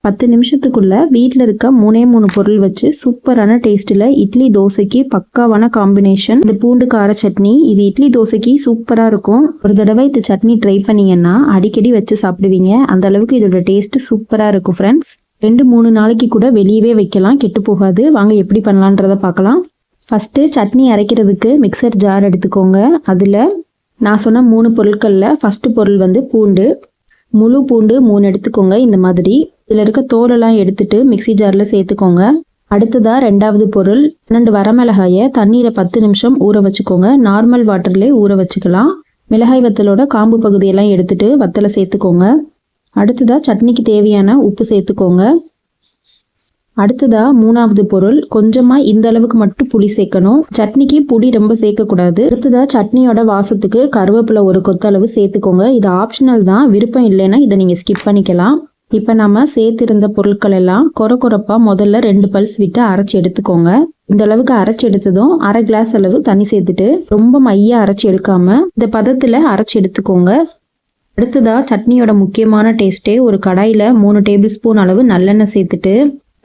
10 நிமிஷத்துக்குள்ள வீட்டில் இருக்க 3 பொருள் வச்சு சூப்பரான டேஸ்ட்டில் இட்லி தோசைக்கு பக்காவான காம்பினேஷன் இந்த பூண்டு கார சட்னி. இது இட்லி தோசைக்கு சூப்பராக இருக்கும். ஒரு தடவை இந்த சட்னி ட்ரை பண்ணீங்கன்னா அடிக்கடி வச்சு சாப்பிடுவீங்க. அந்த அளவுக்கு இதோட டேஸ்ட் சூப்பராக இருக்கும் ஃப்ரெண்ட்ஸ். 2-3 நாளைக்கு கூட வெளியவே வைக்கலாம், கெட்டு போகாது. வாங்க எப்படி பண்ணலான்றதை பார்க்கலாம். ஃபஸ்ட்டு சட்னி அரைக்கிறதுக்கு மிக்சர் ஜார் எடுத்துக்கோங்க. அதில் நான் சொன்ன 3 பொருட்களில் ஃபஸ்ட்டு பொருள் வந்து பூண்டு. முழு பூண்டு 3 எடுத்துக்கோங்க. இந்த மாதிரி இதில் இருக்க தோலெல்லாம் எடுத்துட்டு மிக்சி ஜாரில் சேர்த்துக்கோங்க. அடுத்ததாக 2வது பொருள் 12 வரமிளகாயை தண்ணியில் 10 நிமிஷம் ஊற வச்சுக்கோங்க. நார்மல் வாட்டர்லேயே ஊற வச்சுக்கலாம். மிளகாய் வத்தலோட காம்பு பகுதியெல்லாம் எடுத்துட்டு வத்தலை சேர்த்துக்கோங்க. அடுத்ததாக சட்னிக்கு தேவையான உப்பு சேர்த்துக்கோங்க. அடுத்ததாக 3வது பொருள் கொஞ்சமாக இந்த அளவுக்கு மட்டும் புளி சேர்க்கணும். சட்னிக்கு புளி ரொம்ப சேர்க்கக்கூடாது. அடுத்ததாக சட்னியோட வாசத்துக்கு கருவேப்பிலை ஒரு கொத்தளவு சேர்த்துக்கோங்க. இது ஆப்ஷனல் தான், விருப்பம் இல்லைன்னா இதை நீங்கள் ஸ்கிப் பண்ணிக்கலாம். இப்போ நம்ம சேர்த்திருந்த பொருட்கள் எல்லாம் கொரப்பாக முதல்ல 2 பல்ஸ் விட்டு அரைச்சி எடுத்துக்கோங்க. இந்த அளவுக்கு அரைச்சி எடுத்ததும் 1/2 கிளாஸ் அளவு தண்ணி சேர்த்துட்டு ரொம்ப மையாக அரைச்சி எடுக்காம இந்த பதத்தில் அரைச்சி எடுத்துக்கோங்க. அடுத்ததாக சட்னியோட முக்கியமான டேஸ்ட்டே ஒரு கடாயில் 3 டேபிள் ஸ்பூன் அளவு நல்லெண்ணெய் சேர்த்துட்டு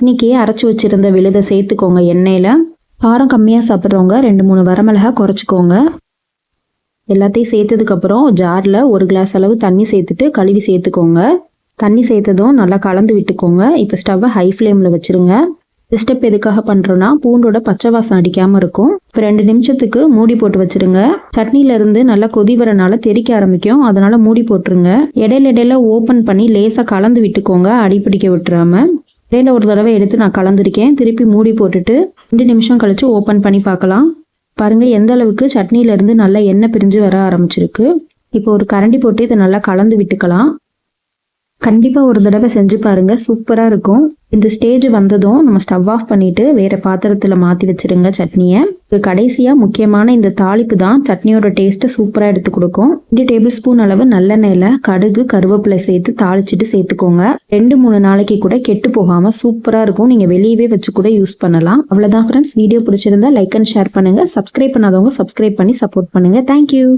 இன்னைக்கே அரைச்சி வச்சுருந்த விழுதை சேர்த்துக்கோங்க. எண்ணெயில் காரம் கம்மியாக சாப்பிட்றவங்க 2-3 வரமிளகா குறைச்சிக்கோங்க. எல்லாத்தையும் சேர்த்ததுக்கப்புறம் ஜாரில் 1 கிளாஸ் அளவு தண்ணி சேர்த்துட்டு கழுவி சேர்த்துக்கோங்க. தண்ணி சேர்த்ததும் நல்லா கலந்து விட்டுக்கோங்க. இப்போ ஸ்டவ்வை ஹை ஃப்ளேமில் வச்சுருங்க. இந்த ஸ்டெப் எதுக்காக பண்ணுறோன்னா பூண்டோட பச்சை வாசம் அடிக்காமல் இருக்கும். இப்போ 2 நிமிஷத்துக்கு மூடி போட்டு வச்சுருங்க. சட்னியிலேருந்து நல்லா கொதி வரனால தெறிக்க ஆரம்பிக்கும், அதனால் மூடி போட்டுருங்க. இடையில ஓப்பன் பண்ணி லேசாக கலந்து விட்டுக்கோங்க, அடிப்பிடிக்க விட்டுறாம. இடையில ஒரு தடவை எடுத்து நான் கலந்துருக்கேன். திருப்பி மூடி போட்டுட்டு 2 நிமிஷம் கழித்து ஓப்பன் பண்ணி பார்க்கலாம். பாருங்கள் எந்த அளவுக்கு சட்னியிலேருந்து நல்லா எண்ணெய் பிரிஞ்சு வர ஆரம்பிச்சிருக்கு. இப்போ ஒரு கரண்டி போட்டு இதை நல்லா கலந்து விட்டுக்கலாம். கண்டிப்பாக ஒரு தடவை செஞ்சு பாருங்கள், சூப்பராக இருக்கும். இந்த ஸ்டேஜ் வந்ததும் நம்ம ஸ்டவ் ஆஃப் பண்ணிவிட்டு வேறு பாத்திரத்தில் மாற்றி வச்சுருங்க சட்னியை. கடைசியாக முக்கியமான இந்த தாளிப்பு தான் சட்னியோட டேஸ்ட்டை சூப்பராக எடுத்து கொடுக்கும். 2 டேபிள் ஸ்பூன் அளவு நல்லெண்ணெயில் கடுகு கருவேப்பிலை சேர்த்து தாளிச்சிட்டு சேர்த்துக்கோங்க. 2-3 நாளைக்கு கூட கெட்டு போகாமல் சூப்பராக இருக்கும். நீங்கள் வெளியவே வச்சு கூட யூஸ் பண்ணலாம். அவ்வளோதான் ஃப்ரெண்ட்ஸ். வீடியோ பிடிச்சிருந்தா லைக் அண்ட் ஷேர் பண்ணுங்கள். சப்ஸ்கிரைப் பண்ணாதவங்க சப்ஸ்கிரைப் பண்ணி சப்போர்ட் பண்ணுங்கள். தேங்க்யூ.